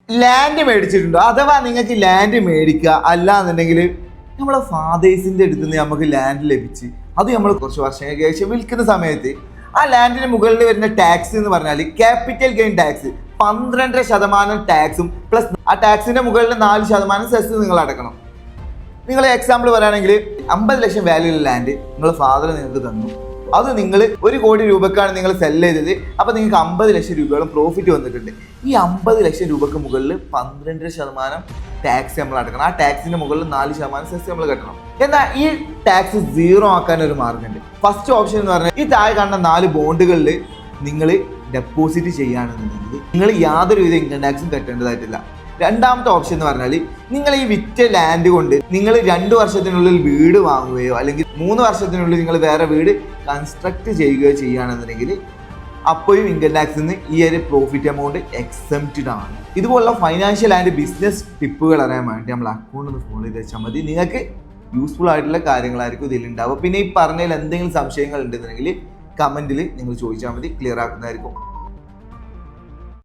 Land മേടിച്ചിട്ടുണ്ടോ? അഥവാ നിങ്ങൾക്ക് land മേടിക്കുക അല്ലാന്നുണ്ടെങ്കിൽ നമ്മളെ ഫാദേഴ്സിൻ്റെ അടുത്ത് നിന്ന് നമുക്ക് ലാൻഡ് ലഭിച്ച് അത് നമ്മൾ കുറച്ച് വർഷങ്ങൾക്ക് ശേഷം വിൽക്കുന്ന സമയത്ത് ആ ലാൻഡിന് മുകളിൽ വരുന്ന ടാക്സ് എന്ന് പറഞ്ഞാൽ ക്യാപിറ്റൽ ഗെയിൻ ടാക്സ് 12% ടാക്സും പ്ലസ് ആ ടാക്സിന്റെ മുകളിൽ 4% സെസ് നിങ്ങൾ അടക്കണം. നിങ്ങൾ എക്സാമ്പിൾ പറയുകയാണെങ്കിൽ 50 ലക്ഷം വാല്യൂള്ള ലാൻഡ് നിങ്ങളുടെ ഫാദർ നിങ്ങൾക്ക് തന്നു. അത് നിങ്ങൾ 1 കോടി രൂപക്കാണ് നിങ്ങൾ സെല് ചെയ്തത്. അപ്പോൾ നിങ്ങൾക്ക് 50 ലക്ഷം രൂപയോളം പ്രോഫിറ്റ് വന്നിട്ടുണ്ട്. ഈ 50 ലക്ഷം രൂപക്ക് മുകളിൽ 12% ടാക്സ് നമ്മൾ അടക്കണം. ആ ടാക്സിന്റെ മുകളിൽ 4% സെസ് നമ്മൾ കെട്ടണം. എന്നാൽ ഈ ടാക്സ് 0 ആക്കാൻ ഒരു മാർഗമുണ്ട്. ഫസ്റ്റ് ഓപ്ഷൻ എന്ന് പറഞ്ഞാൽ ഈ താഴെ കാണുന്ന 4 ബോണ്ടുകളിൽ നിങ്ങൾ ഡെപ്പോസിറ്റ് ചെയ്യുകയാണെന്നുണ്ടെങ്കിൽ നിങ്ങൾ യാതൊരുവിധ ഇൻകം ടാക്സും കെട്ടേണ്ടതായിട്ടില്ല. രണ്ടാമത്തെ ഓപ്ഷൻ എന്ന് പറഞ്ഞാൽ നിങ്ങൾ ഈ വിറ്റ ലാൻഡ് കൊണ്ട് നിങ്ങൾ 2 വർഷത്തിനുള്ളിൽ വീട് വാങ്ങുകയോ അല്ലെങ്കിൽ 3 വർഷത്തിനുള്ളിൽ നിങ്ങൾ വേറെ വീട് കൺസ്ട്രക്ട് ചെയ്യുകയോ ചെയ്യുകയാണെന്നുണ്ടെങ്കിൽ അപ്പോഴും ഇൻകം ടാക്സിൽ നിന്ന് ഈ ഒരു പ്രോഫിറ്റ് എമൗണ്ട് എക്സംപ്റ്റഡ് ആണ്. ഇതുപോലുള്ള ഫൈനാൻഷ്യൽ ആൻഡ് ബിസിനസ് ടിപ്പുകൾ അറിയാൻ വേണ്ടി നമ്മൾ അക്കൗണ്ട് ഒന്ന് ഫോളോ ചെയ്ത് വെച്ചാൽ മതി. നിങ്ങൾക്ക് യൂസ്ഫുൾ ആയിട്ടുള്ള കാര്യങ്ങളായിരിക്കും ഇതിലുണ്ടാവുക. പിന്നെ ഈ പറഞ്ഞതിൽ എന്തെങ്കിലും സംശയങ്ങൾ ഉണ്ടെന്നുണ്ടെങ്കിൽ കമൻറ്റിൽ നിങ്ങൾ ചോദിച്ചാൽ മതി, ക്ലിയർ ആക്കുന്നതായിരിക്കും.